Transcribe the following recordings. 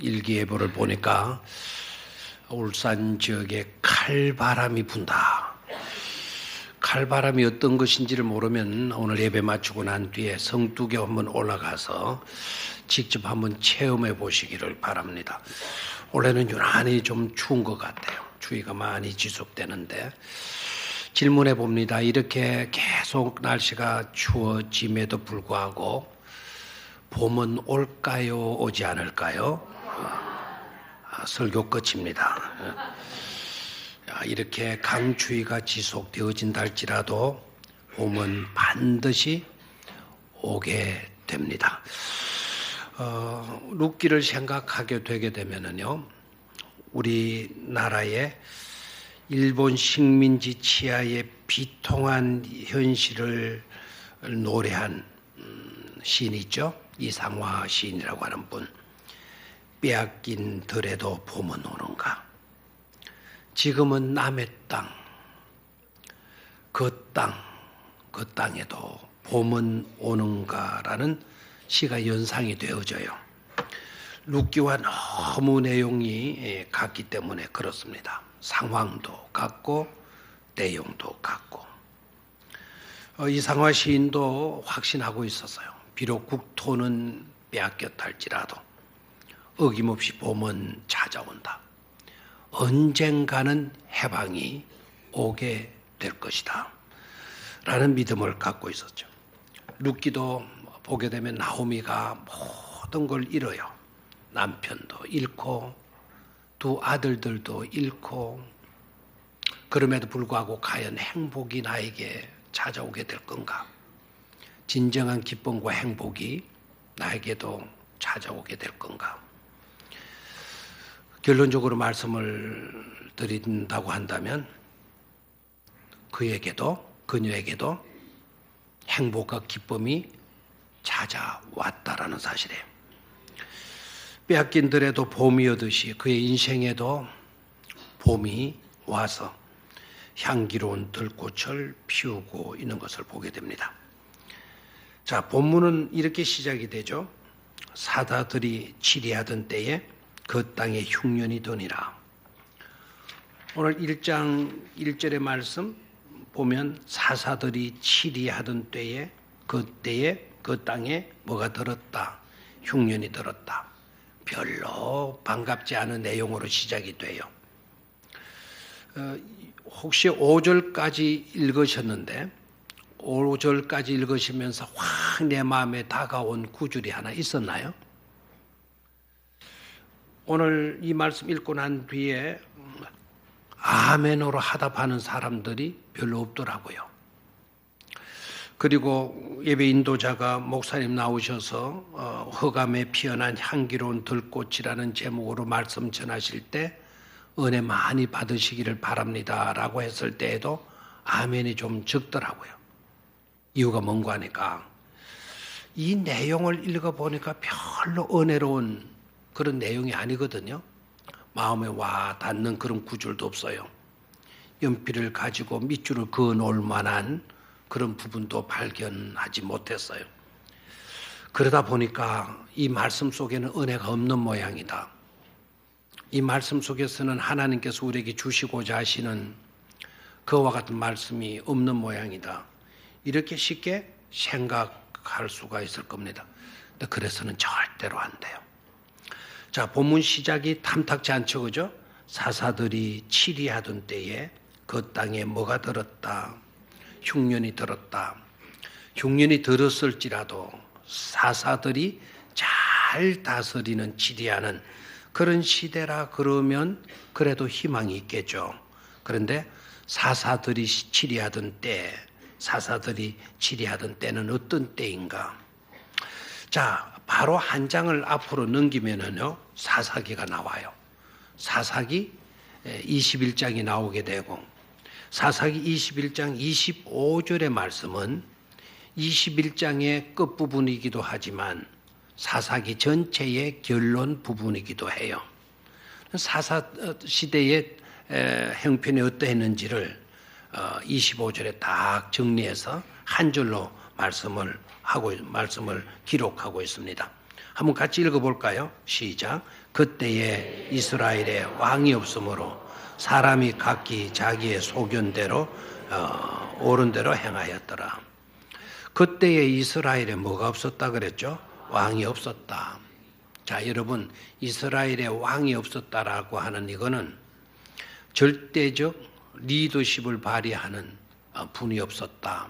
일기예보를 보니까 울산 지역에 칼바람이 분다. 칼바람이 어떤 것인지를 모르면 오늘 예배 마치고 난 뒤에 성둑에 한번 올라가서 직접 한번 체험해 보시기를 바랍니다. 올해는 유난히 좀 추운 것 같아요. 추위가 많이 지속되는데 질문해 봅니다. 이렇게 계속 날씨가 추워짐에도 불구하고 봄은 올까요? 오지 않을까요? 설교 끝입니다. 이렇게 강추위가 지속되어진다 할지라도 봄은 반드시 오게 됩니다. 룻기를 생각하게 되게 되면은요, 우리나라의 일본 식민지 치하의 비통한 현실을 노래한 시인이 있죠. 이상화 시인이라고 하는 분. 빼앗긴 들에도 봄은 오는가. 지금은 남의 땅, 그 땅에도 봄은 오는가라는 시가 연상이 되어져요. 룻기와 너무 내용이 같기 때문에 그렇습니다. 상황도 같고 내용도 같고. 이상화 시인도 확신하고 있었어요. 비록 국토는 빼앗겼다 할지라도 어김없이 봄은 찾아온다. 언젠가는 해방이 오게 될 것이다 라는 믿음을 갖고 있었죠. 룻기도 보게 되면 나오미가 모든 걸 잃어요. 남편도 잃고 두 아들들도 잃고, 그럼에도 불구하고 과연 행복이 나에게 찾아오게 될 건가? 진정한 기쁨과 행복이 나에게도 찾아오게 될 건가? 결론적으로 말씀을 드린다고 한다면 그녀에게도 행복과 기쁨이 찾아왔다라는 사실이에요. 빼앗긴 들에도 봄이 오듯이 그의 인생에도 봄이 와서 향기로운 들꽃을 피우고 있는 것을 보게 됩니다. 자, 본문은 이렇게 시작이 되죠. 사다들이 치리하던 때에 그 땅에 흉년이 드니라. 오늘 1장 1절의 말씀 보면 사사들이 치리하던 때에 그 땅에 뭐가 들었다? 흉년이 들었다. 별로 반갑지 않은 내용으로 시작이 돼요. 혹시 5절까지 읽으셨는데 5절까지 읽으시면서 확 내 마음에 다가온 구절이 하나 있었나요? 오늘 이 말씀 읽고 난 뒤에 아멘으로 하답하는 사람들이 별로 없더라고요. 그리고 예배 인도자가 목사님 나오셔서 허감에 피어난 향기로운 들꽃이라는 제목으로 말씀 전하실 때 은혜 많이 받으시기를 바랍니다 라고 했을 때에도 아멘이 좀 적더라고요. 이유가 뭔가 하니까 이 내용을 읽어보니까 별로 은혜로운 그런 내용이 아니거든요. 마음에 와 닿는 그런 구절도 없어요. 연필을 가지고 밑줄을 그어 놓을 만한 그런 부분도 발견하지 못했어요. 그러다 보니까 이 말씀 속에는 은혜가 없는 모양이다. 이 말씀 속에서는 하나님께서 우리에게 주시고자 하시는 그와 같은 말씀이 없는 모양이다. 이렇게 쉽게 생각할 수가 있을 겁니다. 근데 그래서는 절대로 안 돼요. 자, 본문 시작이 탐탁지 않죠, 그죠? 사사들이 치리하던 때에 그 땅에 뭐가 들었다? 흉년이 들었다. 흉년이 들었을지라도 사사들이 잘 다스리는 치리하는 그런 시대라 그러면 그래도 희망이 있겠죠. 그런데 사사들이 치리하던 때는 어떤 때인가? 자, 바로 한 장을 앞으로 넘기면은요, 사사기가 나와요. 사사기 21장이 나오게 되고, 사사기 21장 25절의 말씀은 21장의 끝부분이기도 하지만 사사기 전체의 결론 부분이기도 해요. 사사 시대의 형편이 어떠했는지를 25절에 딱 정리해서 한 줄로 말씀을 기록하고 있습니다. 한번 같이 읽어볼까요? 시작. 그때에 이스라엘에 왕이 없으므로 사람이 각기 자기의 소견대로 옳은 대로 행하였더라. 그때에 이스라엘에 뭐가 없었다 그랬죠? 왕이 없었다. 자, 여러분, 이스라엘에 왕이 없었다라고 하는 이거는 절대적 리더십을 발휘하는 분이 없었다.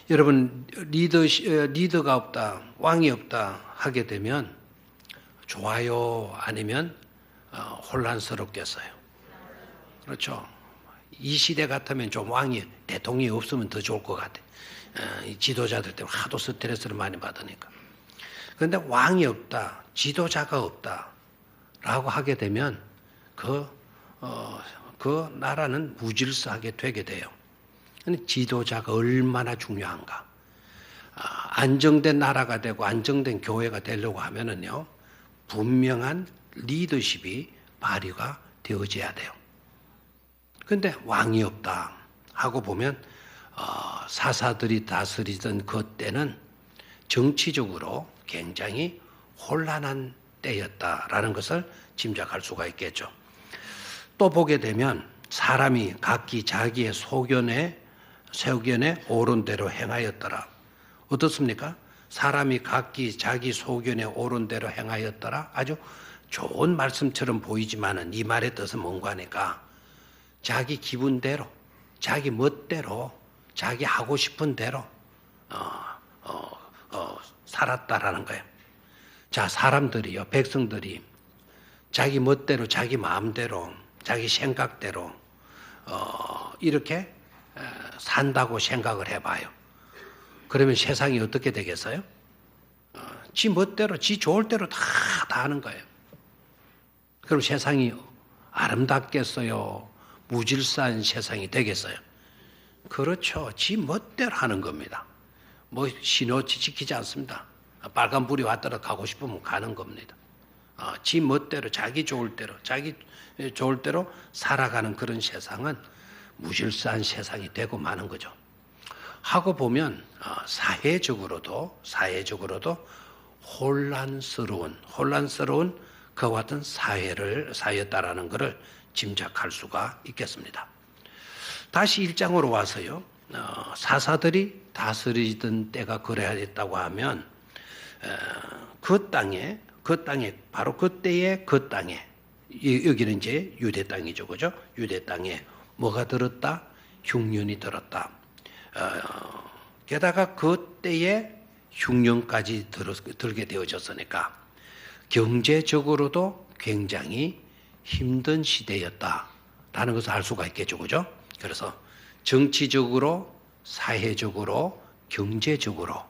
여러분, 리더가 없다, 왕이 없다 하게 되면 좋아요? 아니면 혼란스럽겠어요? 그렇죠? 이 시대 같으면 좀 왕이, 대통령이 없으면 더 좋을 것 같아. 지도자들 때문에 하도 스트레스를 많이 받으니까. 그런데 왕이 없다, 지도자가 없다라고 하게 되면 그 나라는 무질서하게 되게 돼요. 지도자가 얼마나 중요한가. 안정된 나라가 되고 안정된 교회가 되려고 하면은요, 분명한 리더십이 발휘가 되어져야 돼요. 그런데 왕이 없다 하고 보면 사사들이 다스리던 그때는 정치적으로 굉장히 혼란한 때였다라는 것을 짐작할 수가 있겠죠. 또 보게 되면 사람이 각기 자기의 소견에 옳은 대로 행하였더라. 어떻습니까? 사람이 각기 자기 소견에 옳은 대로 행하였더라. 아주 좋은 말씀처럼 보이지만은 이 말의 뜻은 뭔가 하니까 자기 기분대로, 자기 멋대로, 자기 하고 싶은 대로 살았다라는 거예요. 자, 사람들이요, 백성들이 자기 멋대로, 자기 마음대로, 자기 생각대로 이렇게 산다고 생각을 해봐요. 그러면 세상이 어떻게 되겠어요? 지 멋대로, 지 좋을 대로 다 하는 거예요. 그럼 세상이 아름답겠어요? 무질서한 세상이 되겠어요? 그렇죠. 지 멋대로 하는 겁니다. 뭐 신호 지키지 않습니다. 빨간불이 왔더라 가고 싶으면 가는 겁니다. 지 멋대로, 자기 좋을 대로 살아가는 그런 세상은 무질서한 세상이 되고 마는 거죠. 하고 보면 사회적으로도 혼란스러운 그와 같은 사회였다라는 것을 짐작할 수가 있겠습니다. 다시 1장으로 와서요. 사사들이 다스리던 때가 그래야겠다고 하면 그 땅에 바로 그때의 그 땅에, 여기는 이제 유대 땅이죠, 그죠? 유대 땅에 뭐가 들었다? 흉년이 들었다. 게다가 그때에 흉년까지 들게 되어졌으니까 경제적으로도 굉장히 힘든 시대였다라는 것을 알 수가 있겠죠, 그죠? 그래서 정치적으로, 사회적으로, 경제적으로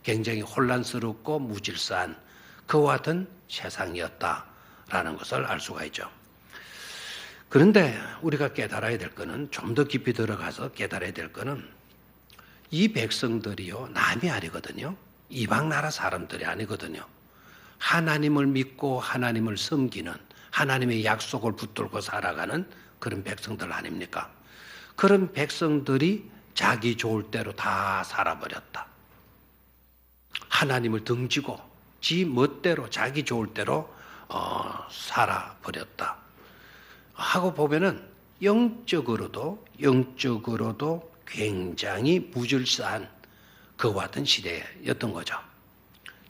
굉장히 혼란스럽고 무질서한 그와 같은 세상이었다라는 것을 알 수가 있죠. 그런데 우리가 깨달아야 될 것은, 좀 더 깊이 들어가서 깨달아야 될 것은 이 백성들이요, 남이 아니거든요. 이방 나라 사람들이 아니거든요. 하나님을 믿고 하나님을 섬기는, 하나님의 약속을 붙들고 살아가는 그런 백성들 아닙니까? 그런 백성들이 자기 좋을 대로 다 살아버렸다. 하나님을 등지고 지 멋대로 자기 좋을 대로 살아버렸다 하고 보면은 영적으로도 굉장히 무질서한 그와 같은 시대였던 거죠.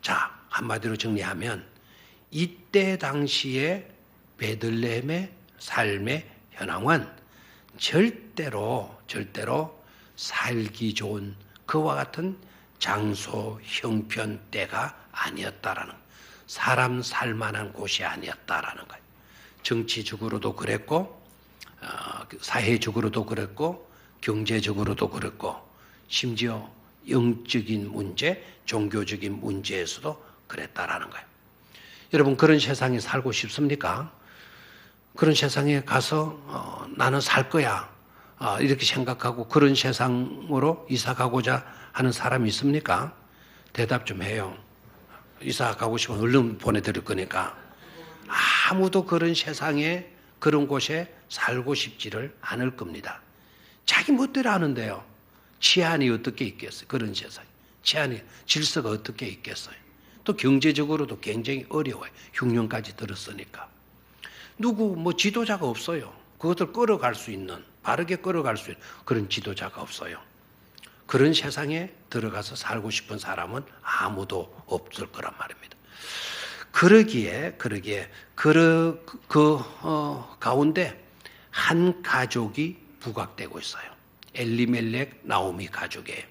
자, 한마디로 정리하면 이때 당시에 베들레헴의 삶의 현황은 절대로 살기 좋은 그와 같은 장소, 형편, 때가 아니었다라는, 사람 살만한 곳이 아니었다라는 거예요. 정치적으로도 그랬고, 사회적으로도 그랬고, 경제적으로도 그랬고, 심지어 영적인 문제, 종교적인 문제에서도 그랬다라는 거예요. 여러분, 그런 세상에 살고 싶습니까? 그런 세상에 가서 나는 살 거야, 이렇게 생각하고 그런 세상으로 이사 가고자 하는 사람이 있습니까? 대답 좀 해요. 이사 가고 싶으면 얼른 보내드릴 거니까. 아무도 그런 세상에, 그런 곳에 살고 싶지를 않을 겁니다. 자기 멋대로 하는데요. 치안이 어떻게 있겠어요? 그런 세상. 질서가 어떻게 있겠어요? 또 경제적으로도 굉장히 어려워요. 흉년까지 들었으니까. 누구 지도자가 없어요. 그것을 끌어갈 수 있는, 바르게 끌어갈 수 있는 그런 지도자가 없어요. 그런 세상에 들어가서 살고 싶은 사람은 아무도 없을 거란 말입니다. 그러기에 가운데 한 가족이 부각되고 있어요. 엘리멜렉, 나오미 가족이에요.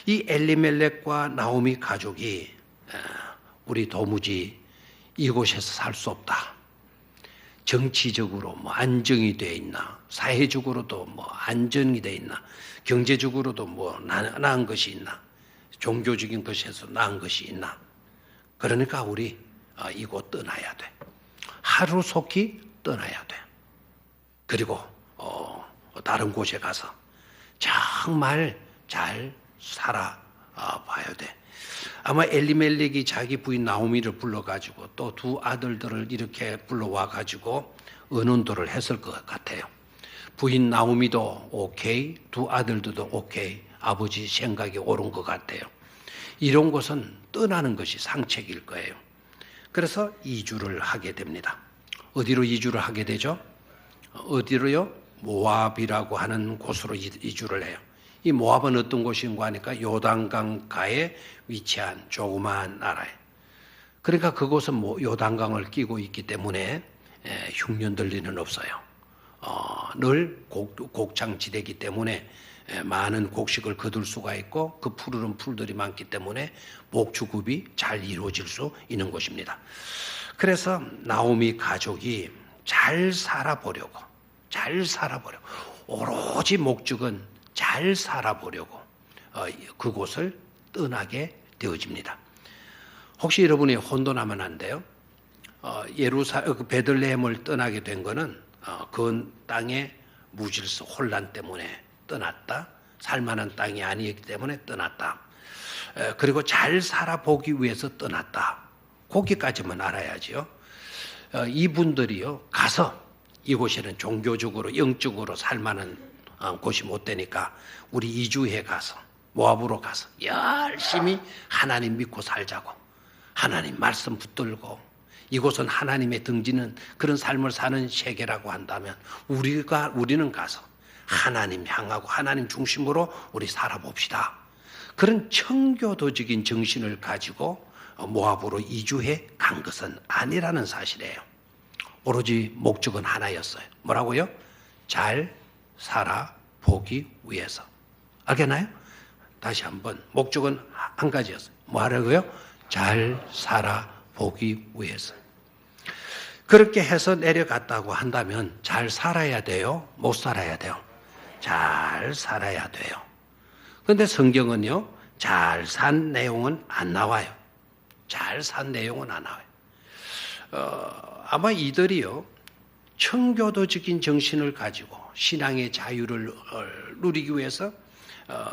이 엘리멜렉과 나오미 가족이 우리 도무지 이곳에서 살 수 없다. 정치적으로 안정이 돼 있나, 사회적으로도 안정이 돼 있나, 경제적으로도 나은 것이 있나, 종교적인 것에서 나은 것이 있나. 그러니까 우리 이곳 떠나야 돼. 하루속히 떠나야 돼. 그리고 다른 곳에 가서 정말 잘 살아봐야 돼. 아마 엘리멜렉이 자기 부인 나오미를 불러가지고 또 두 아들들을 이렇게 불러와가지고 의논도를 했을 것 같아요. 부인 나오미도 오케이, 두 아들들도 오케이, 아버지 생각이 옳은 것 같아요. 이런 곳은 떠나는 것이 상책일 거예요. 그래서 이주를 하게 됩니다. 어디로 이주를 하게 되죠? 어디로요? 모압이라고 하는 곳으로 이주를 해요. 이 모압은 어떤 곳인가 하니까 요단강가에 위치한 조그마한 나라예요. 그러니까 그곳은 요단강을 끼고 있기 때문에 흉년될 리는 없어요. 늘 곡창지대이기 때문에 많은 곡식을 거둘 수가 있고 그 푸르른 풀들이 많기 때문에 목축업이 잘 이루어질 수 있는 곳입니다. 그래서 나오미 가족이 잘 살아보려고 오로지 목적은 잘 살아보려고 그곳을 떠나게 되어집니다. 혹시 여러분이 혼돈하면 안 돼요? 베들레헴을 떠나게 된 거는 그 땅의 무질서 혼란 때문에 떠났다. 살만한 땅이 아니었기 때문에 떠났다. 그리고 잘 살아보기 위해서 떠났다. 거기까지만 알아야지요. 이분들이요 가서 이곳에는 종교적으로 영적으로 살만한 곳이 못 되니까 우리 이주해 가서 모압으로 가서 열심히 하나님 믿고 살자고, 하나님 말씀 붙들고, 이곳은 하나님의 등지는 그런 삶을 사는 세계라고 한다면 우리는 가서 하나님 향하고 하나님 중심으로 우리 살아봅시다. 그런 청교도적인 정신을 가지고 모압으로 이주해 간 것은 아니라는 사실이에요. 오로지 목적은 하나였어요. 뭐라고요? 잘 살아보기 위해서. 알겠나요? 다시 한번 목적은 한 가지였어요. 뭐 하려고요? 잘 살아보기 위해서. 그렇게 해서 내려갔다고 한다면 잘 살아야 돼요? 못 살아야 돼요? 잘 살아야 돼요. 그런데 성경은요, 잘 산 내용은 안 나와요. 잘 산 내용은 안 나와요. 아마 이들이요, 청교도적인 정신을 가지고 신앙의 자유를 누리기 위해서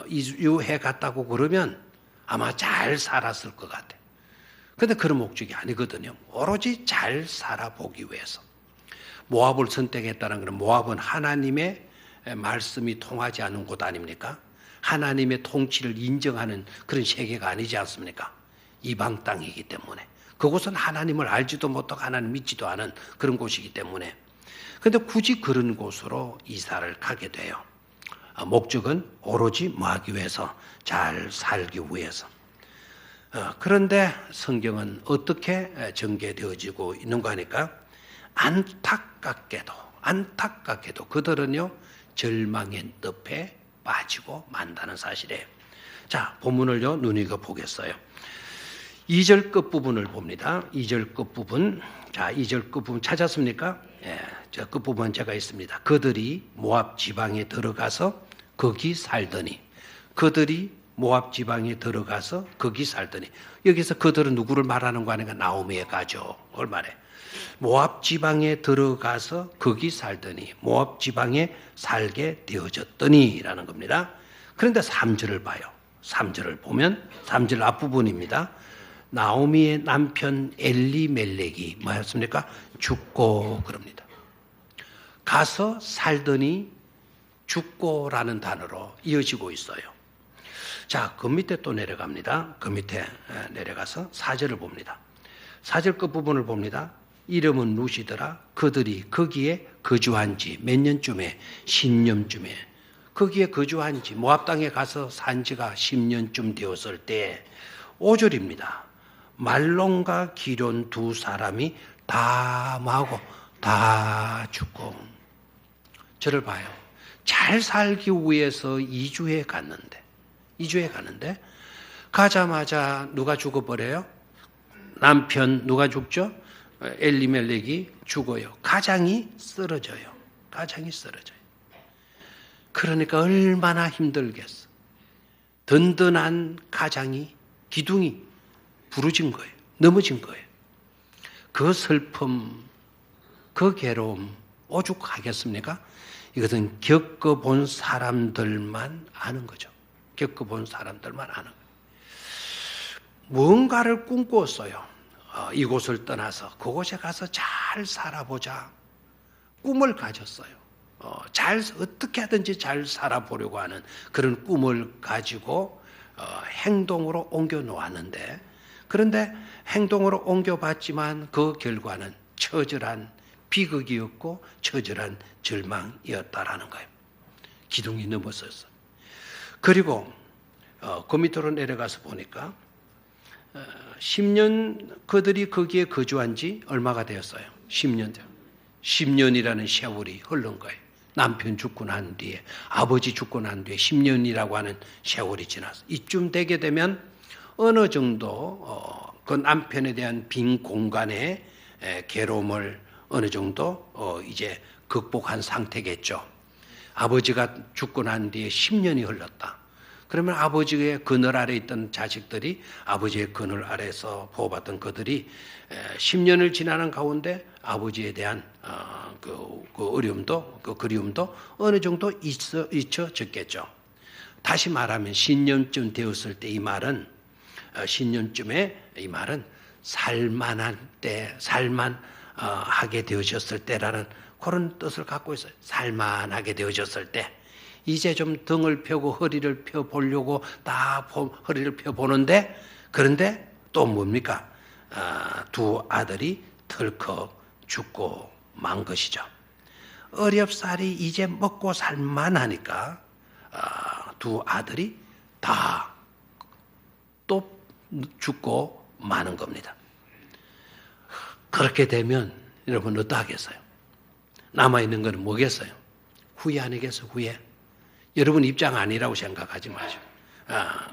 이주해 갔다고 그러면 아마 잘 살았을 것 같아요. 그런데 그런 목적이 아니거든요. 오로지 잘 살아보기 위해서. 모압을 선택했다는 것은 모압은 하나님의 말씀이 통하지 않는 곳 아닙니까? 하나님의 통치를 인정하는 그런 세계가 아니지 않습니까? 이방 땅이기 때문에. 그곳은 하나님을 알지도 못하고 하나님 믿지도 않은 그런 곳이기 때문에. 그런데 굳이 그런 곳으로 이사를 가게 돼요. 목적은 오로지 뭐 하기 위해서? 잘 살기 위해서. 그런데 성경은 어떻게 전개되어지고 있는가 하니까 안타깝게도 그들은요 절망의 늪에 빠지고 만다는 사실이에요. 자, 본문을요 눈여겨보겠어요. 2절 끝부분을 봅니다. 2절 끝부분. 자, 2절 끝부분 찾았습니까? 예, 저 끝부분 제가 있습니다. 그들이 모압 지방에 들어가서 거기 살더니. 여기서 그들은 누구를 말하는 거 아닌가? 나오미의 가족을 말해. 모압 지방에 들어가서 거기 살더니, 모압 지방에 살게 되어졌더니 라는 겁니다. 그런데 3절을 봐요. 3절을 보면 3절 앞부분입니다. 나오미의 남편 엘리멜렉이 뭐였습니까? 죽고 그럽니다. 가서 살더니 죽고라는 단어로 이어지고 있어요. 자, 그 밑에 또 내려갑니다. 그 밑에 내려가서 4절을 봅니다. 4절 끝부분을 봅니다. 이름은 루시더라. 그들이 거기에 거주한 지 몇 년쯤에 10년쯤에 거기에 거주한 지 모압 땅에 가서 산 지가 10년쯤 되었을 때 5절입니다. 말론과 기럨 두 사람이 다 마고 다 죽고. 저를 봐요. 잘 살기 위해서 이주해 갔는데 가자마자 누가 죽어버려요? 남편 누가 죽죠? 엘리멜렉이 죽어요. 가장이 쓰러져요. 그러니까 얼마나 힘들겠어. 든든한 가장이 기둥이 부러진 거예요. 넘어진 거예요. 그 슬픔, 그 괴로움 오죽하겠습니까? 이것은 겪어본 사람들만 아는 거죠. 무언가를 꿈꿨어요. 이곳을 떠나서 그곳에 가서 잘 살아보자. 꿈을 가졌어요. 어떻게 하든지 잘 살아보려고 하는 그런 꿈을 가지고 행동으로 옮겨 놓았는데, 그런데 행동으로 옮겨봤지만 그 결과는 처절한 비극이었고 처절한 절망이었다라는 거예요. 기둥이 넘어섰어. 그리고 그 밑으로 내려가서 보니까 10년 그들이 거기에 거주한 지 얼마가 되었어요? 10년. 10년이라는 세월이 흐른 거예요. 남편 죽고 난 뒤에, 아버지 죽고 난 뒤에 10년이라고 하는 세월이 지났어. 이쯤 되게 되면 어느 정도 그 남편에 대한 빈 공간의 괴로움을 어느 정도 이제 극복한 상태겠죠. 아버지가 죽고 난 뒤에 10년이 흘렀다. 그러면 아버지의 그늘 아래 있던 자식들이 아버지의 그늘 아래에서 보호받던 그들이 10년을 지나는 가운데 아버지에 대한 그 어려움도, 그 그리움도 어느 정도 잊혀졌겠죠. 다시 말하면 10년쯤 되었을 때 이 말은 10년쯤에 이 말은 살만한 때, 살만하게 되어졌을 때라는 그런 뜻을 갖고 있어요. 살만하게 되어졌을 때. 이제 좀 등을 펴고 허리를 펴보려고 다 허리를 펴보는데, 그런데 또 뭡니까? 두 아들이 덜컥 죽고 만 것이죠. 어렵사리 이제 먹고 살만하니까 두 아들이 다 또 죽고 마는 겁니다. 그렇게 되면 여러분 어떠하겠어요? 남아있는 건 뭐겠어요? 후회 아니겠어요? 후회. 여러분 입장 아니라고 생각하지 마시고.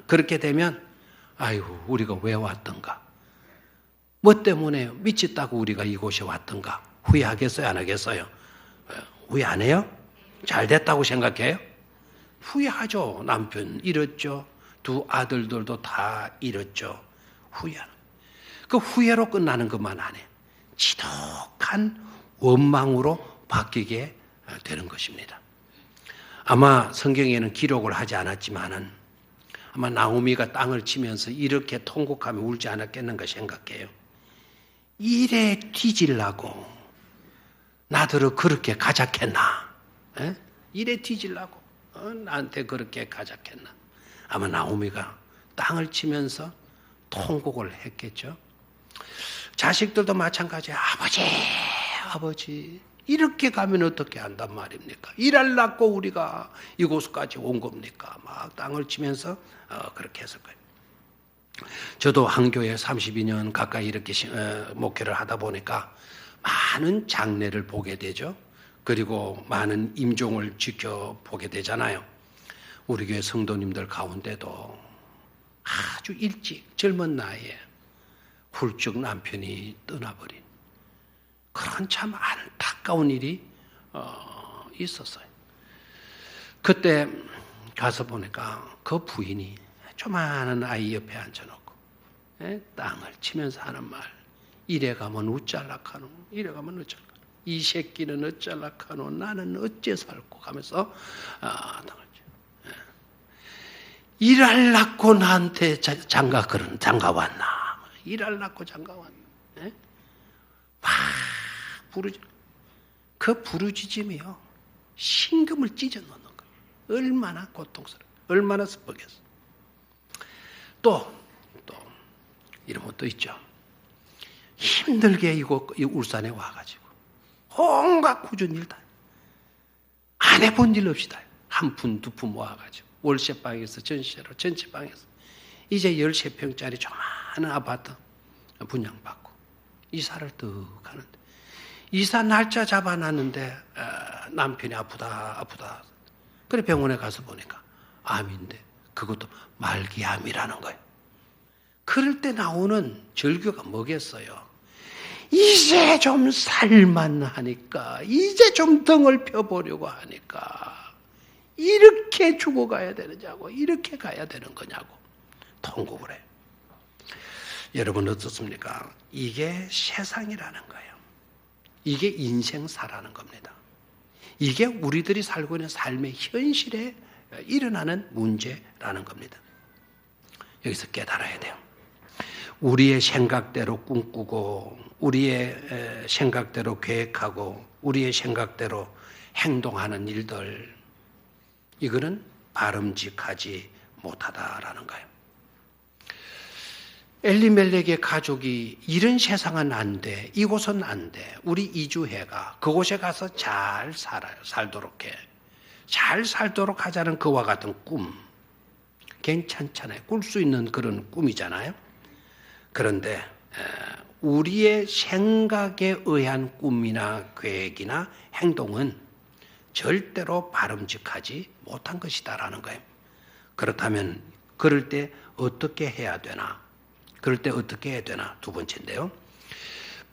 그렇게 되면 아이고 우리가 왜 왔던가? 뭐 때문에 미쳤다고 우리가 이곳에 왔던가? 후회하겠어요? 안 하겠어요? 후회 안 해요? 잘 됐다고 생각해요? 후회하죠. 남편 잃었죠. 두 아들들도 다 잃었죠. 후회하는. 그 후회로 끝나는 것만 안 해. 지독한 원망으로 바뀌게 되는 것입니다. 아마 성경에는 기록을 하지 않았지만은 아마 나오미가 땅을 치면서 이렇게 통곡하며 울지 않았겠는가 생각해요. 이래 뒤질라고 나더러 그렇게 가작했나? 에? 이래 뒤질라고 나한테 그렇게 가작했나? 아마 나오미가 땅을 치면서 통곡을 했겠죠. 자식들도 마찬가지예요. 아버지 이렇게 가면 어떻게 한단 말입니까? 일하려고 우리가 이곳까지 온 겁니까? 막 땅을 치면서 그렇게 했을 거예요. 저도 한 교회 32년 가까이 이렇게 목회를 하다 보니까 많은 장례를 보게 되죠. 그리고 많은 임종을 지켜보게 되잖아요. 우리 교회 성도님들 가운데도 아주 일찍 젊은 나이에 훌쩍 남편이 떠나버린 그런 참 안타까운 일이 있었어요. 그때 가서 보니까 그 부인이 조그마한 아이 옆에 앉혀놓고 땅을 치면서 하는 말, 이래 가면 어쩔락하노, 이래 가면 어쩔락하노, 이 새끼는 어쩔락하노, 나는 어째 살고 가면서 땅을 쳐. 일할라고 나한테 장가 왔나? 일할라고 장가 왔나? 막 부르짖. 그 부르짖음이요 심금을 찢어 넣는 거예요. 얼마나 고통스러워, 얼마나 슬프겠어. 또 이런 것도 있죠. 힘들게 이 울산에 와가지고 온갖 꾸준 일 다 안 해본 일 없이 다 한 푼, 두 푼 모아가지고 월세방에서 전세방에서 이제 13평짜리 조그마한 아파트 분양받고 이사를 뚝 하는데 이사 날짜 잡아놨는데 남편이 아프다. 그래 병원에 가서 보니까 암인데 그것도 말기암이라는 거예요. 그럴 때 나오는 절규가 뭐겠어요? 이제 좀 살만 하니까, 이제 좀 등을 펴보려고 하니까 이렇게 죽어가야 되느냐고, 이렇게 가야 되는 거냐고 통곡을 해요. 여러분 어떻습니까? 이게 세상이라는 거예요. 이게 인생사라는 겁니다. 이게 우리들이 살고 있는 삶의 현실에 일어나는 문제라는 겁니다. 여기서 깨달아야 돼요. 우리의 생각대로 꿈꾸고 우리의 생각대로 계획하고 우리의 생각대로 행동하는 일들, 이거는 바람직하지 못하다라는 거예요. 엘리멜렉의 가족이 이런 세상은 안 돼, 이곳은 안 돼, 우리 이주해가 그곳에 가서 잘 살도록 해, 잘 살도록 하자는 그와 같은 꿈 괜찮잖아요. 꿀 수 있는 그런 꿈이잖아요. 그런데 우리의 생각에 의한 꿈이나 계획이나 행동은 절대로 바람직하지 못한 것이다라는 거예요. 그렇다면 그럴 때 어떻게 해야 되나? 그럴 때 어떻게 해야 되나? 두 번째인데요.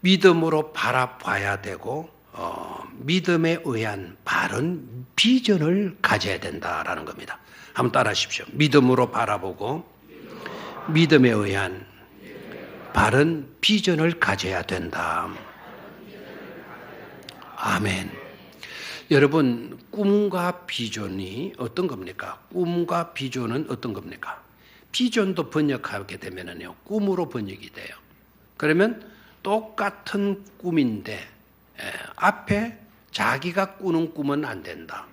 믿음으로 바라봐야 되고 믿음에 의한 바른 비전을 가져야 된다라는 겁니다. 한번 따라 하십시오. 믿음으로 바라보고 믿음에 의한 바른 비전을 가져야 된다. 아멘. 여러분, 꿈과 비전이 어떤 겁니까? 꿈과 비전은 어떤 겁니까? 비전도 번역하게 되면은요, 꿈으로 번역이 돼요. 그러면 똑같은 꿈인데 앞에 자기가 꾸는 꿈은 안 된다.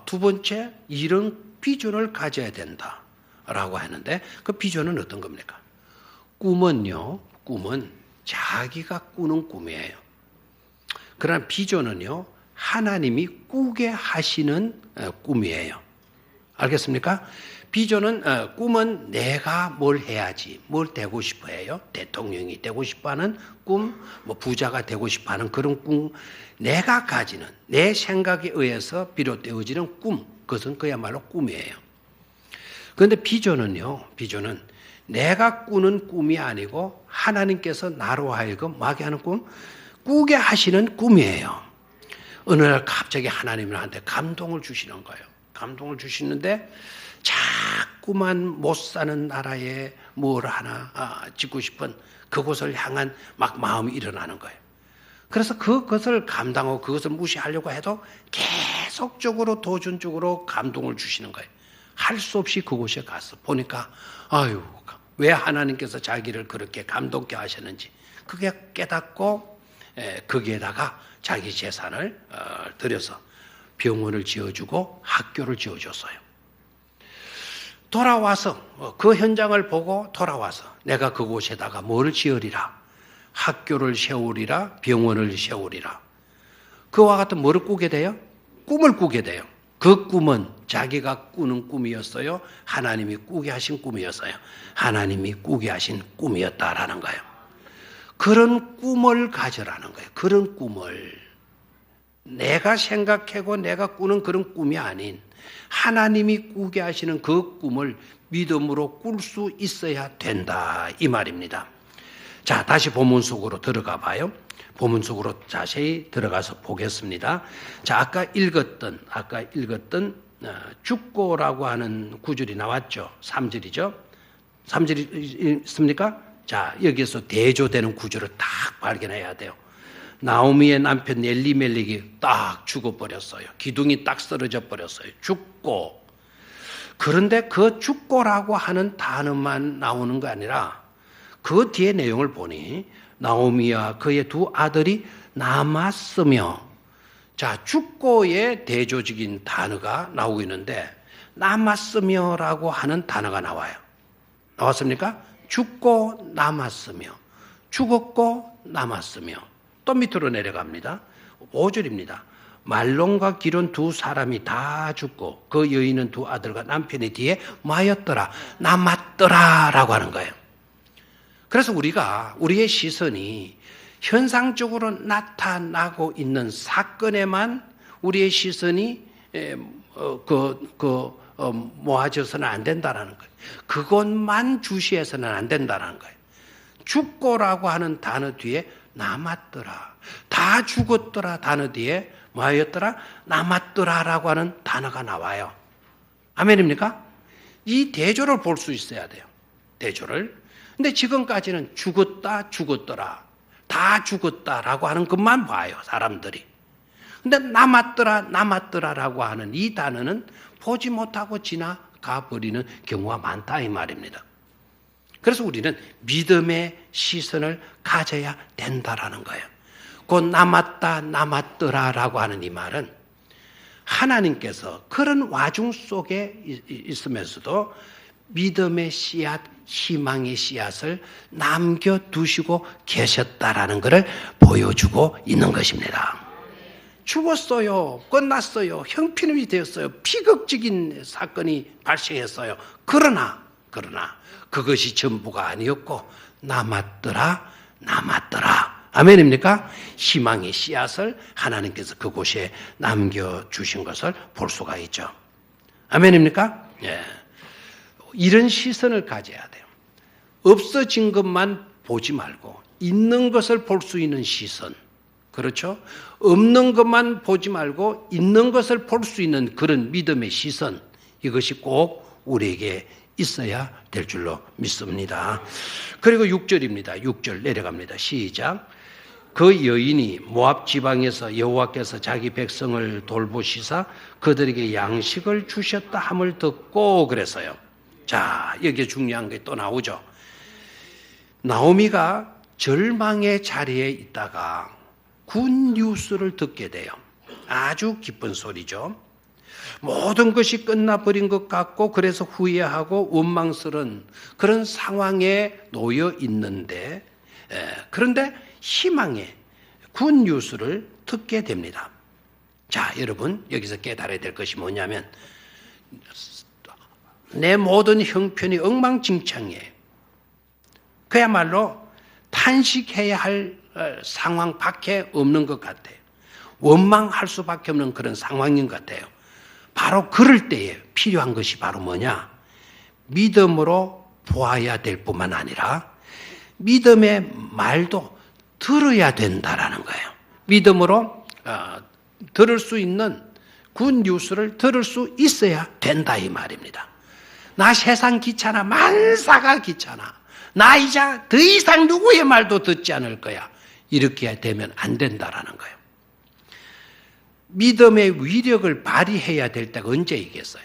두 번째, 이런 비전을 가져야 된다라고 하는데 그 비전은 어떤 겁니까? 꿈은 자기가 꾸는 꿈이에요. 그러나 비전은요, 하나님이 꾸게 하시는 꿈이에요. 알겠습니까? 비전은, 꿈은 내가 뭘 해야지, 뭘 되고 싶어 해요. 대통령이 되고 싶어 하는 꿈, 부자가 되고 싶어 하는 그런 꿈, 내가 가지는, 내 생각에 의해서 비롯되어지는 꿈, 그것은 그야말로 꿈이에요. 그런데 비전은요, 비전은 내가 꾸는 꿈이 아니고 하나님께서 나로 하여금 마게 하는 꿈, 꾸게 하시는 꿈이에요. 어느 날 갑자기 하나님이 나한테 감동을 주시는 거예요. 감동을 주시는데 자꾸만 못 사는 나라에 뭘 하나 짓고 싶은 그곳을 향한 막 마음이 일어나는 거예요. 그래서 그것을 감당하고 그것을 무시하려고 해도 계속적으로 도전적으로 감동을 주시는 거예요. 할 수 없이 그곳에 가서 보니까 아유, 왜 하나님께서 자기를 그렇게 감동케 하셨는지 그게 깨닫고 거기에다가 자기 재산을 들여서 병원을 지어주고 학교를 지어줬어요. 돌아와서 그 현장을 보고 돌아와서 내가 그곳에다가 뭘 지으리라, 학교를 세우리라, 병원을 세우리라. 그와 같은 뭐를 꾸게 돼요? 꿈을 꾸게 돼요. 그 꿈은 자기가 꾸는 꿈이었어요? 하나님이 꾸게 하신 꿈이었어요? 하나님이 꾸게 하신 꿈이었다라는 거예요. 그런 꿈을 가져라는 거예요. 그런 꿈을. 내가 생각하고 내가 꾸는 그런 꿈이 아닌 하나님이 꾸게 하시는 그 꿈을 믿음으로 꿀 수 있어야 된다, 이 말입니다. 자, 다시 본문 속으로 들어가 봐요. 본문 속으로 자세히 들어가서 보겠습니다. 자, 아까 읽었던 죽고라고 하는 구절이 나왔죠. 3절이죠. 3절이 있습니까? 자, 여기서 대조되는 구절을 딱 발견해야 돼요. 나오미의 남편 엘리멜렉이 딱 죽어버렸어요. 기둥이 딱 쓰러져 버렸어요. 죽고. 그런데 그 죽고라고 하는 단어만 나오는 거 아니라 그 뒤에 내용을 보니 나오미와 그의 두 아들이 남았으며, 자, 죽고의 대조적인 단어가 나오고 있는데 남았으며라고 하는 단어가 나와요. 나왔습니까? 죽고 남았으며, 죽었고 남았으며. 또 밑으로 내려갑니다. 5절입니다. 말론과 기론 두 사람이 다 죽고 그 여인은 두 아들과 남편의 뒤에 뭐하였더라? 남았더라 라고 하는 거예요. 그래서 우리의 시선이 현상적으로 나타나고 있는 사건에만 우리의 시선이 모아져서는 안 된다라는 거예요. 그것만 주시해서는 안 된다라는 거예요. 죽고라고 하는 단어 뒤에 남았더라. 다 죽었더라 단어 뒤에 뭐였더라? 남았더라라고 하는 단어가 나와요. 아멘입니까? 이 대조를 볼 수 있어야 돼요. 대조를. 근데 지금까지는 죽었더라. 다 죽었다라고 하는 것만 봐요, 사람들이. 근데 남았더라라고 하는 이 단어는 보지 못하고 지나가 버리는 경우가 많다 이 말입니다. 그래서 우리는 믿음의 시선을 가져야 된다라는 거예요. 곧 남았더라라고 하는 이 말은 하나님께서 그런 와중 속에 있으면서도 믿음의 씨앗, 희망의 씨앗을 남겨두시고 계셨다라는 것을 보여주고 있는 것입니다. 죽었어요. 끝났어요. 형편이 되었어요. 비극적인 사건이 발생했어요. 그러나 그것이 전부가 아니었고 남았더라. 아멘입니까? 희망의 씨앗을 하나님께서 그곳에 남겨주신 것을 볼 수가 있죠. 아멘입니까? 예. 이런 시선을 가져야 돼요. 없어진 것만 보지 말고 있는 것을 볼 수 있는 시선. 그렇죠? 없는 것만 보지 말고 있는 것을 볼 수 있는 그런 믿음의 시선. 이것이 꼭 우리에게 있어야 될 줄로 믿습니다. 그리고 6절입니다. 6절 내려갑니다. 시작. 그 여인이 모압 지방에서 여호와께서 자기 백성을 돌보시사 그들에게 양식을 주셨다 함을 듣고 그래서요. 자, 여기에 중요한 게 또 나오죠. 나오미가 절망의 자리에 있다가 굿 뉴스를 듣게 돼요. 아주 기쁜 소리죠. 모든 것이 끝나버린 것 같고 그래서 후회하고 원망스러운 그런 상황에 놓여 있는데 그런데 희망의 굿 뉴스를 듣게 됩니다. 자, 여러분 여기서 깨달아야 될 것이 뭐냐면 내 모든 형편이 엉망진창이에요. 그야말로 탄식해야 할 상황밖에 없는 것 같아요. 원망할 수밖에 없는 그런 상황인 것 같아요. 바로 그럴 때에 필요한 것이 바로 뭐냐? 믿음으로 보아야 될 뿐만 아니라 믿음의 말도 들어야 된다라는 거예요. 믿음으로 들을 수 있는 굿 뉴스를 들을 수 있어야 된다 이 말입니다. 나 세상 귀찮아. 만사가 귀찮아. 나 이제 더 이상 누구의 말도 듣지 않을 거야. 이렇게 되면 안 된다라는 거예요. 믿음의 위력을 발휘해야 될 때가 언제이겠어요?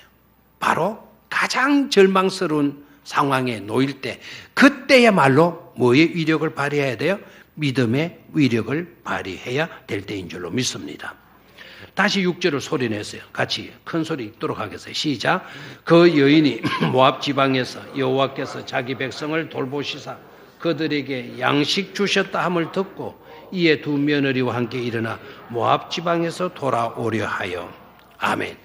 바로 가장 절망스러운 상황에 놓일 때, 그때야말로 뭐의 위력을 발휘해야 돼요? 믿음의 위력을 발휘해야 될 때인 줄로 믿습니다. 다시 6절을 소리내세요. 같이 큰 소리 읽도록 하겠어요. 시작. 그 여인이 모압 지방에서 여호와께서 자기 백성을 돌보시사 그들에게 양식 주셨다 함을 듣고 이에 두 며느리와 함께 일어나 모압 지방에서 돌아오려 하여. 아멘.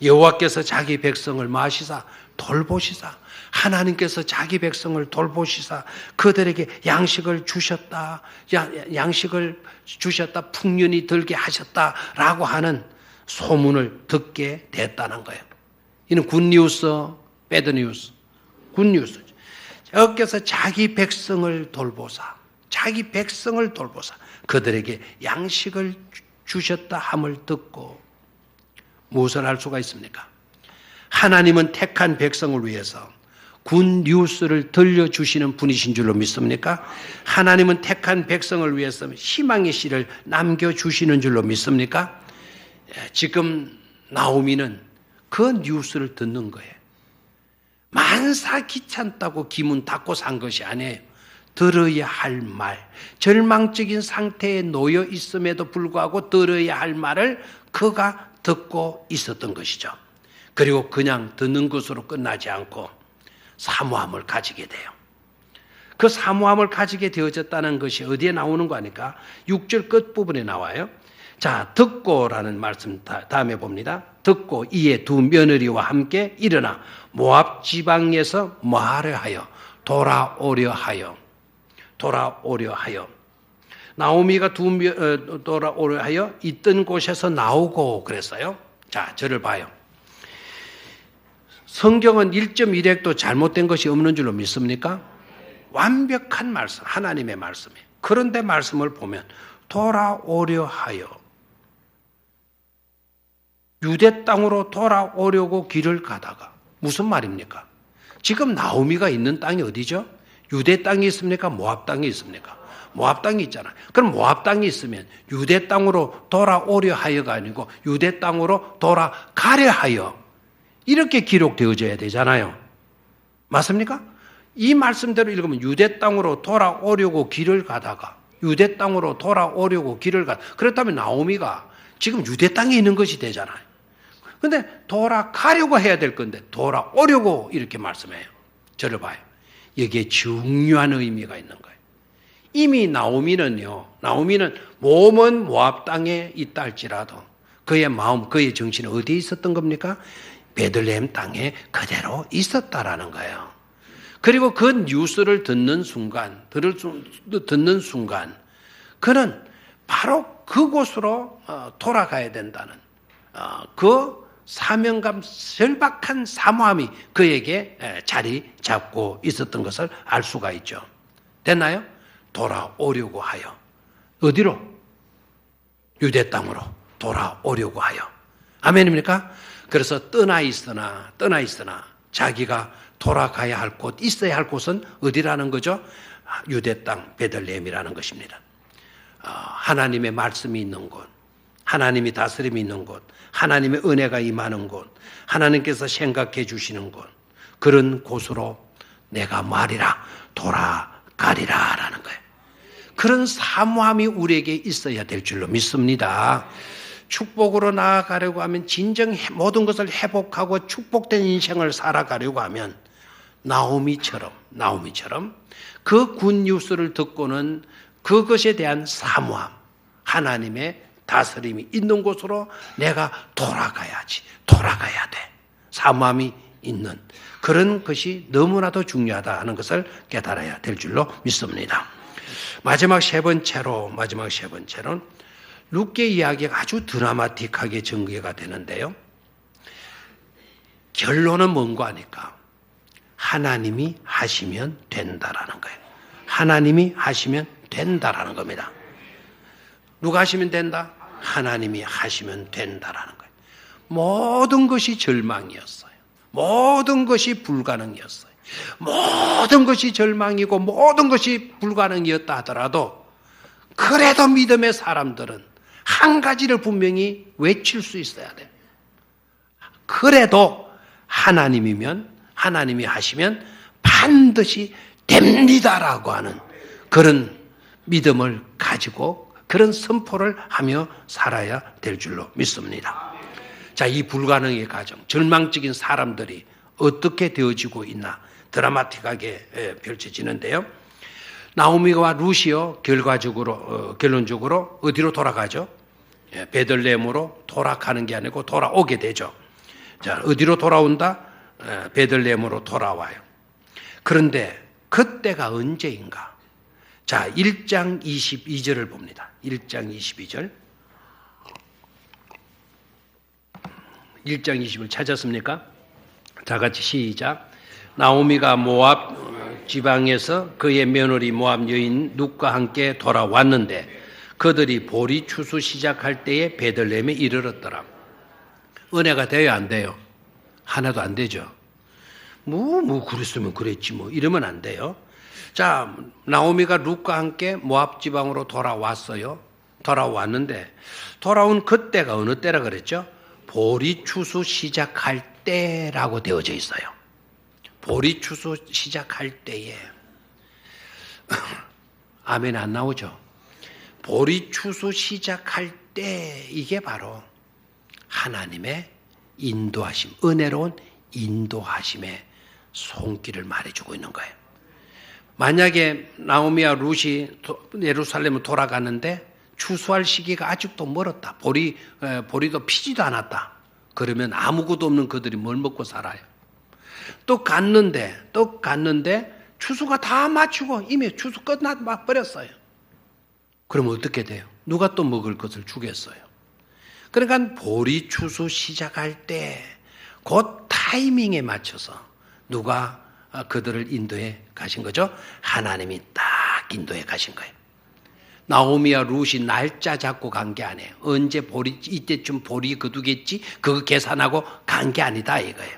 여호와께서 자기 백성을 마시사 돌보시사 하나님께서 자기 백성을 돌보시사 그들에게 양식을 주셨다. 양식을 주셨다. 풍년이 들게 하셨다라고 하는 소문을 듣게 됐다는 거예요. 이는 굿뉴스, 배드뉴스. 굿뉴스. 여호와께서 자기 백성을 돌보사 그들에게 양식을 주셨다 함을 듣고 무엇을 할 수가 있습니까? 하나님은 택한 백성을 위해서 굿 뉴스를 들려주시는 분이신 줄로 믿습니까? 하나님은 택한 백성을 위해서 희망의 씨를 남겨주시는 줄로 믿습니까? 지금 나오미는 그 뉴스를 듣는 거예요. 만사 귀찮다고 기문 닫고 산 것이 아니에요. 들어야 할 말, 절망적인 상태에 놓여 있음에도 불구하고 들어야 할 말을 그가 듣고 있었던 것이죠. 그리고 그냥 듣는 것으로 끝나지 않고 사모함을 가지게 돼요. 그 사모함을 가지게 되어졌다는 것이 어디에 나오는 거 아니까 6절 끝부분에 나와요. 자, 듣고라는 말씀 다음에 봅니다. 듣고 이에 두 며느리와 함께 일어나 모압 지방에서 뭐하려 하여 돌아오려 하여 나오미가 돌아오려 하여 있던 곳에서 나오고 그랬어요. 자, 저를 봐요. 성경은 1.1획도 잘못된 것이 없는 줄로 믿습니까? 완벽한 말씀, 하나님의 말씀이에요. 그런데 말씀을 보면 돌아오려 하여 유대 땅으로 돌아오려고 길을 가다가 무슨 말입니까? 지금 나오미가 있는 땅이 어디죠? 유대 땅이 있습니까? 모압 땅이 있습니까? 모압 땅이 있잖아요. 그럼 모압 땅이 있으면 유대 땅으로 돌아오려 하여가 아니고 유대 땅으로 돌아가려 하여 이렇게 기록되어져야 되잖아요. 맞습니까? 이 말씀대로 읽으면 유대 땅으로 돌아오려고 길을 가다가 유대 땅으로 돌아오려고 길을 그렇다면 나오미가 지금 유대 땅에 있는 것이 되잖아요. 근데 돌아가려고 해야 될 건데 돌아오려고 이렇게 말씀해요. 저를 봐요. 여기에 중요한 의미가 있는 거예요. 이미 나오미는 몸은 모압 땅에 있다 할지라도 그의 마음, 그의 정신은 어디에 있었던 겁니까? 베들레헴 땅에 그대로 있었다라는 거예요. 그리고 그 뉴스를 듣는 순간 그는 바로 그곳으로 돌아가야 된다는 그 사명감 절박한 사모함이 그에게 자리 잡고 있었던 것을 알 수가 있죠. 됐나요? 돌아오려고 하여 어디로? 유대 땅으로 돌아오려고 하여. 아멘입니까? 그래서 떠나 있으나 자기가 돌아가야 할 곳, 있어야 할 곳은 어디라는 거죠? 유대 땅 베들레헴이라는 것입니다. 하나님의 말씀이 있는 곳, 하나님이 다스림이 있는 곳, 하나님의 은혜가 임하는 곳, 하나님께서 생각해 주시는 곳, 그런 곳으로 내가 말이라 돌아가리라 라는 거예요. 그런 사모함이 우리에게 있어야 될 줄로 믿습니다. 축복으로 나아가려고 하면 진정 모든 것을 회복하고 축복된 인생을 살아가려고 하면 나오미처럼 그 굿뉴스를 듣고는 그것에 대한 사모함, 하나님의 다스림이 있는 곳으로 내가 돌아가야 돼. 사모함이 있는 그런 것이 너무나도 중요하다는 것을 깨달아야 될 줄로 믿습니다. 마지막 세 번째로는 룻게 이야기가 아주 드라마틱하게 전개가 되는데요. 결론은 뭔가 하니까 하나님이 하시면 된다라는 거예요. 하나님이 하시면 된다라는 겁니다. 누가 하시면 된다? 하나님이 하시면 된다라는 거예요. 모든 것이 절망이었어요. 모든 것이 불가능이었어요. 모든 것이 절망이고 모든 것이 불가능이었다 하더라도 그래도 믿음의 사람들은 한 가지를 분명히 외칠 수 있어야 돼요. 그래도 하나님이 하시면 반드시 됩니다라고 하는 그런 믿음을 가지고 그런 선포를 하며 살아야 될 줄로 믿습니다. 자, 이 불가능의 과정, 절망적인 사람들이 어떻게 되어지고 있나 드라마틱하게 펼쳐지는데요. 나오미와 룻이요 결론적으로 어디로 돌아가죠? 베들레헴으로 돌아가는 게 아니고 돌아오게 되죠. 자, 어디로 돌아온다? 베들레헴으로 돌아와요. 그런데 그때가 언제인가? 자, 1장 22절을 봅니다. 1장 22절. 1장 20을 찾았습니까? 다 같이 시작. 나오미가 모압 지방에서 그의 며느리 모압 여인 룻과 함께 돌아왔는데 그들이 보리 추수 시작할 때에 베들레헴에 이르렀더라. 은혜가 돼요, 안 돼요? 하나도 안 되죠. 그랬으면 그랬지 이러면 안 돼요. 자, 나오미가 룻과 함께 모압 지방으로 돌아왔어요. 돌아왔는데 돌아온 그때가 어느 때라 그랬죠? 보리 추수 시작할 때라고 되어져 있어요. 보리 추수 시작할 때에 아멘 안 나오죠? 보리 추수 시작할 때 이게 바로 하나님의 인도하심, 은혜로운 인도하심의 손길을 말해주고 있는 거예요. 만약에 나오미와 룻이 예루살렘을 돌아가는데 추수할 시기가 아직도 멀었다. 보리도 피지도 않았다. 그러면 아무것도 없는 그들이 뭘 먹고 살아요? 또 갔는데 추수가 다 마치고 이미 추수 끝나 버렸어요. 그러면 어떻게 돼요? 누가 또 먹을 것을 주겠어요? 그러니까 보리 추수 시작할 때 그 타이밍에 맞춰서 누가 그들을 인도해 가신 거죠? 하나님이 딱 인도해 가신 거예요. 나오미와 룻이 날짜 잡고 간 게 아니에요. 언제 이때쯤 보리 거두겠지? 그거 계산하고 간 게 아니다 이거예요.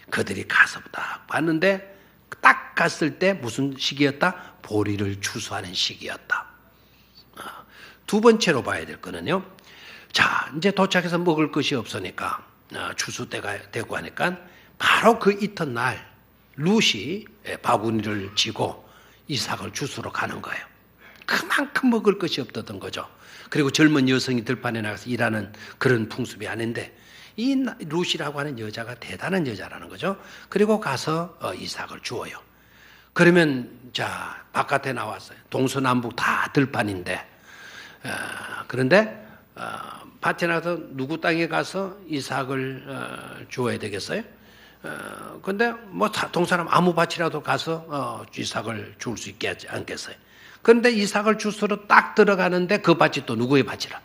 그들이 가서 딱 봤는데 딱 갔을 때 무슨 시기였다? 보리를 추수하는 시기였다. 두 번째로 봐야 될 거는요. 자, 이제 도착해서 먹을 것이 없으니까 추수 때가 되고 하니까 바로 그 이튿날 룻이 바구니를 쥐고 이삭을 주스러 가는 거예요. 그만큼 먹을 것이 없었던 거죠. 그리고 젊은 여성이 들판에 나가서 일하는 그런 풍습이 아닌데 이 룻이라고 하는 여자가 대단한 여자라는 거죠. 그리고 가서 이삭을 주어요. 그러면 자 바깥에 나왔어요. 동서남북 다 들판인데 그런데 밭에 나가서 누구 땅에 가서 이삭을 주어야 되겠어요? 근데 뭐 동사람 아무 밭이라도 가서 이삭을 줄 수 있게 하지 않겠어요? 그런데 이삭을 주스러 딱 들어가는데 그 밭이 또 누구의 밭이라?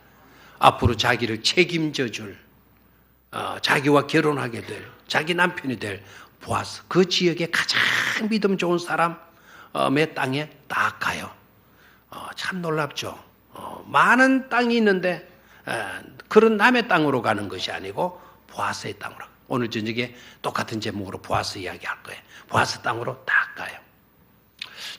앞으로 자기를 책임져 줄 자기와 결혼하게 될 자기 남편이 될 보아스 그 지역의 가장 믿음 좋은 사람의 땅에 딱 가요. 참 놀랍죠. 많은 땅이 있는데 그런 남의 땅으로 가는 것이 아니고 보아스의 땅으로. 오늘 저녁에 똑같은 제목으로 보아스 이야기할 거예요. 보아스 땅으로 딱 가요.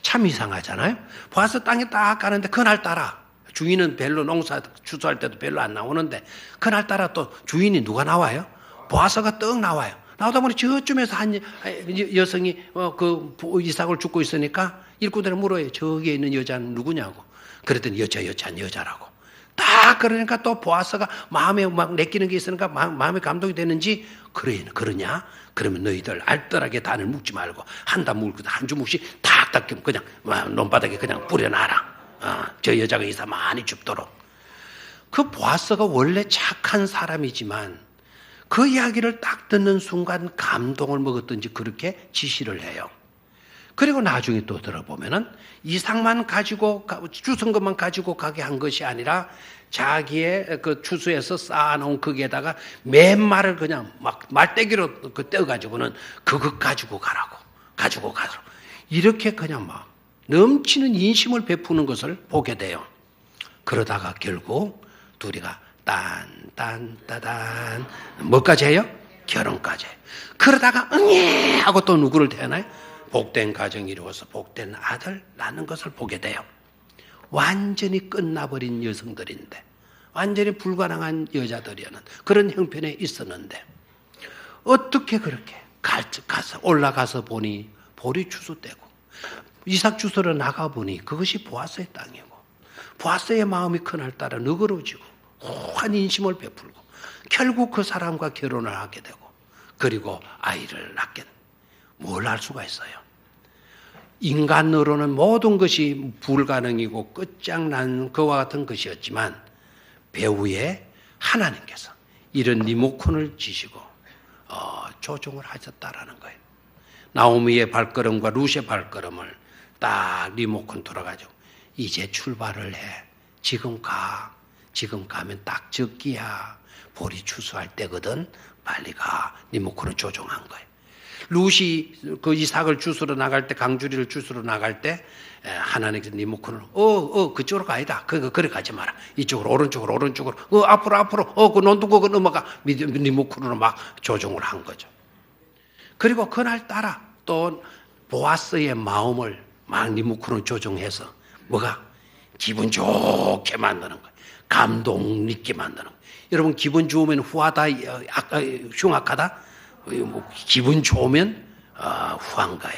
참 이상하잖아요. 보아스 땅에 딱 가는데 그날따라 주인은 별로 농사 추수할 때도 별로 안 나오는데 그날따라 또 주인이 누가 나와요? 보아스가 떡 나와요. 나오다 보니 저쯤에서 한 여성이 그 이삭을 줍고 있으니까 일꾼들이 물어요. 저기에 있는 여자는 누구냐고. 그랬더니 여자라고. 딱 그러니까 또 보아스가 마음에 막 내끼는 게 있으니까 마음에 감동이 되는지 그러냐? 그러면 너희들 알뜰하게 단을 묶지 말고 한 단 묶고 한 주먹씩 탁탁 그냥 논바닥에 그냥 뿌려놔라. 저 여자가 이사 많이 줍도록. 그 보아스가 원래 착한 사람이지만 그 이야기를 딱 듣는 순간 감동을 먹었던지 그렇게 지시를 해요. 그리고 나중에 또 들어보면은 이삭만 가지고 주선 것만 가지고 가게 한 것이 아니라 자기의 그 추수해서 쌓아놓은 거기에다가 맨말을 그냥 막 말대기로 떼어가지고는 그것 가지고 가라고 이렇게 그냥 막 넘치는 인심을 베푸는 것을 보게 돼요. 그러다가 결국 둘이가 딴딴따단 뭐까지 해요? 결혼까지 해요. 그러다가 응애 하고 또 누구를 태어나요? 복된 가정이 이루어서 복된 아들 낳는 것을 보게 돼요. 완전히 끝나버린 여성들인데 완전히 불가능한 여자들이었는 그런 형편에 있었는데 어떻게 그렇게 가서 올라가서 보니 보리 추수 때고 이삭 주스러 나가보니 그것이 보아스의 땅이고 보아스의 마음이 그날따라 너그러워지고 호한 인심을 베풀고 결국 그 사람과 결혼을 하게 되고 그리고 아이를 낳게 됩니다. 뭘 할 수가 있어요? 인간으로는 모든 것이 불가능이고 끝장난 그와 같은 것이었지만 배후에 하나님께서 이런 리모컨을 지시고 조종을 하셨다라는 거예요. 나오미의 발걸음과 룻의 발걸음을 딱 리모컨 돌아가지고 이제 출발을 해. 지금 가. 지금 가면 딱 적기야. 보리 추수할 때거든. 빨리 가. 리모컨을 조종한 거예요. 룻이 그 이삭을 주스러 나갈 때 강주리를 주스러 나갈 때 하나님께서 리모컨을 그쪽으로 가야다. 그래 가지 마라. 이쪽으로 오른쪽으로 앞으로 그 논두곡을 넘어가 리모컨으로 막 조종을 한 거죠. 그리고 그날따라 또 보아스의 마음을 막 리모컨으로 조종해서 뭐가 기분 좋게 만드는 거예요. 감동 있게 만드는 거예요. 여러분 기분 좋으면 후하다 흉악하다? 기분 좋으면 후한가에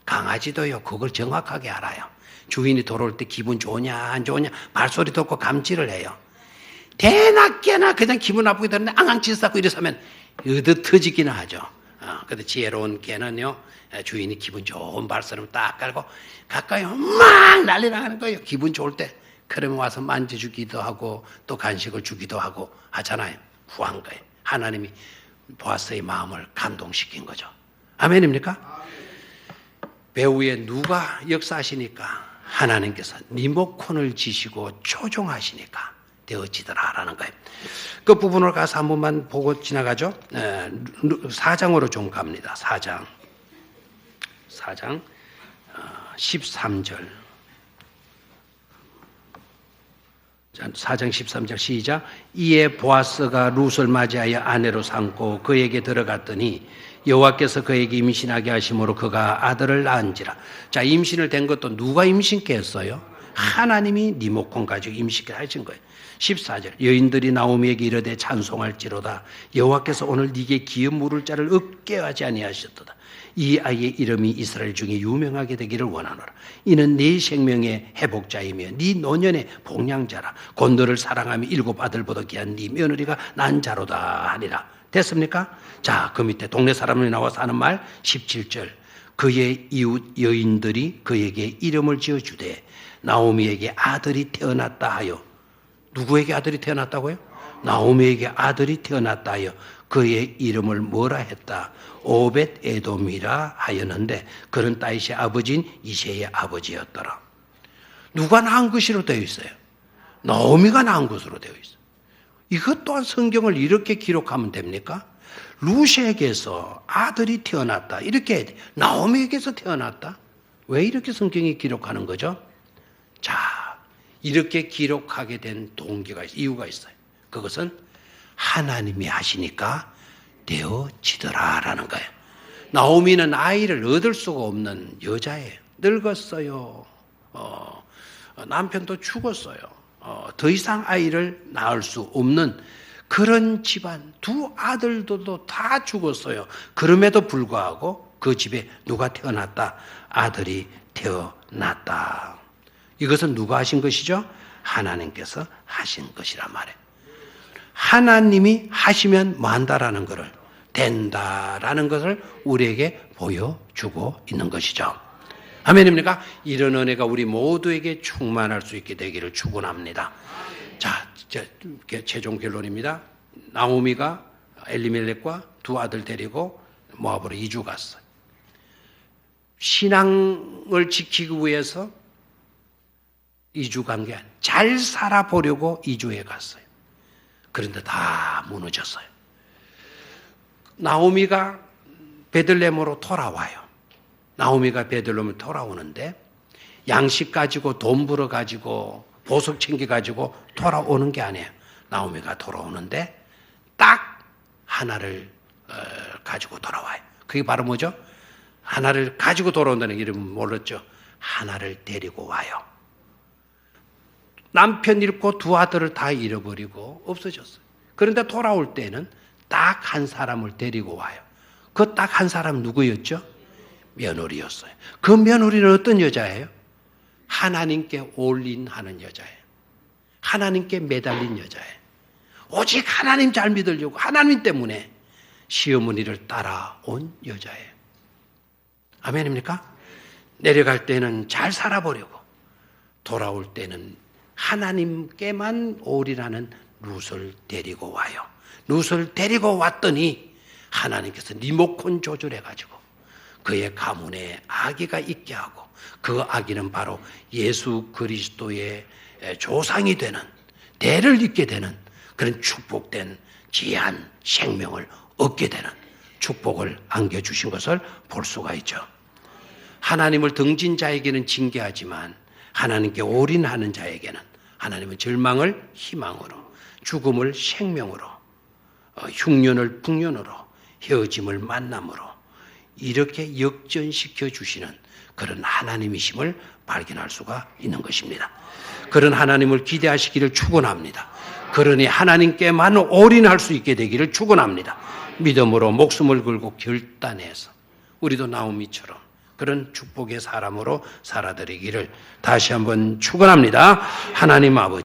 강아지도요 그걸 정확하게 알아요. 주인이 돌아올 때 기분 좋냐 안 좋냐 발소리 듣고 감지를 해요. 대낮게나 그냥 기분 나쁘게 되는데 앙앙 치사고 이래서 하면 으드 터지기는 하죠. 근데 지혜로운 개는요, 주인이 기분 좋은 발걸음 딱 깔고 가까이 막 난리 나가는 거예요. 기분 좋을 때. 그러면 와서 만져주기도 하고 또 간식을 주기도 하고 하잖아요. 후한 거예요. 하나님이 보아스의 마음을 감동시킨 거죠. 아멘입니까? 배후에 누가 역사하시니까 하나님께서 리모컨을 지시고 조종하시니까 되어지더라라는 거예요. 그 부분을 가서 한 번만 보고 지나가죠. 4장으로 좀 갑니다. 4장 13절. 4장 13절 시작. 이에 보아스가 룻을 맞이하여 아내로 삼고 그에게 들어갔더니 여호와께서 그에게 임신하게 하심으로 그가 아들을 낳은지라. 자, 임신을 된 것도 누가 임신케 했어요? 하나님이 리모컨 가지고 임신케 하신 거예요. 14절. 여인들이 나오미에게 이르되 찬송할지로다. 여호와께서 오늘 네게 기업 물을 자를 얻게 하지 아니하셨도다. 이 아이의 이름이 이스라엘 중에 유명하게 되기를 원하노라. 이는 네 생명의 회복자이며 네 노년의 복량자라. 곧 너를 사랑하며 7 아들보다 귀한 네 며느리가 난 자로다 하니라. 됐습니까? 자, 그 밑에 동네 사람들이 나와서 하는 말 17절. 그의 이웃 여인들이 그에게 이름을 지어주되 나오미에게 아들이 태어났다 하여. 누구에게 아들이 태어났다고요? 나오미에게 아들이 태어났다 하여 그의 이름을 뭐라 했다? 오벳 에돔이라 하였는데 그는 다윗의 아버지인 이새의 아버지였더라. 누가 낳은 것으로 되어 있어요? 나오미가 낳은 것으로 되어 있어요. 이것 또한 성경을 이렇게 기록하면 됩니까? 룻에게서 아들이 태어났다. 이렇게 나오미에게서 태어났다. 왜 이렇게 성경이 기록하는 거죠? 자, 이렇게 기록하게 된 동기가 있어요. 이유가 있어요. 그것은 하나님이 하시니까 되어지더라라는 거예요. 나오미는 아이를 얻을 수가 없는 여자예요. 늙었어요. 남편도 죽었어요. 더 이상 아이를 낳을 수 없는 그런 집안, 2 아들도 다 죽었어요. 그럼에도 불구하고 그 집에 누가 태어났다? 아들이 태어났다. 이것은 누가 하신 것이죠? 하나님께서 하신 것이란 말이에요. 하나님이 하시면 뭐 한다라는 것을, 된다라는 것을 우리에게 보여주고 있는 것이죠. 아멘입니까? 이런 은혜가 우리 모두에게 충만할 수 있게 되기를 축원합니다. 자, 최종 결론입니다. 나오미가 엘리멜렉과 2 아들 데리고 모압으로 이주 갔어요. 신앙을 지키기 위해서 이주 간 게 아니에요. 잘 살아보려고 이주해 갔어요. 그런데 다 무너졌어요. 나오미가 베들레헴으로 돌아와요. 나오미가 베들레헴으로 돌아오는데 양식 가지고 돈 벌어 가지고 보석 챙겨 가지고 돌아오는 게 아니에요. 나오미가 돌아오는데 딱 하나를 가지고 돌아와요. 그게 바로 뭐죠? 하나를 가지고 돌아온다는 이름은 몰랐죠. 하나를 데리고 와요. 남편 잃고 2 아들을 다 잃어버리고 없어졌어요. 그런데 돌아올 때는 딱 한 사람을 데리고 와요. 그 딱 한 사람 누구였죠? 며느리였어요. 그 며느리는 어떤 여자예요? 하나님께 올인하는 여자예요. 하나님께 매달린 여자예요. 오직 하나님 잘 믿으려고 하나님 때문에 시어머니를 따라온 여자예요. 아멘입니까? 내려갈 때는 잘 살아보려고, 돌아올 때는 하나님께만 올인하는 룻을 데리고 와요. 룻을 데리고 왔더니 하나님께서 리모컨 조절해가지고 그의 가문에 아기가 있게 하고, 그 아기는 바로 예수 그리스도의 조상이 되는, 대를 잇게 되는 그런 축복된 귀한 생명을 얻게 되는 축복을 안겨주신 것을 볼 수가 있죠. 하나님을 등진 자에게는 징계하지만 하나님께 올인하는 자에게는 하나님은 절망을 희망으로, 죽음을 생명으로, 흉년을 풍년으로, 헤어짐을 만남으로 이렇게 역전시켜 주시는 그런 하나님이심을 발견할 수가 있는 것입니다. 그런 하나님을 기대하시기를 축원합니다. 그러니 하나님께만 올인할 수 있게 되기를 축원합니다. 믿음으로 목숨을 걸고 결단해서 우리도 나오미처럼 그런 축복의 사람으로 살아드리기를 다시 한번 축원합니다. 하나님 아버지,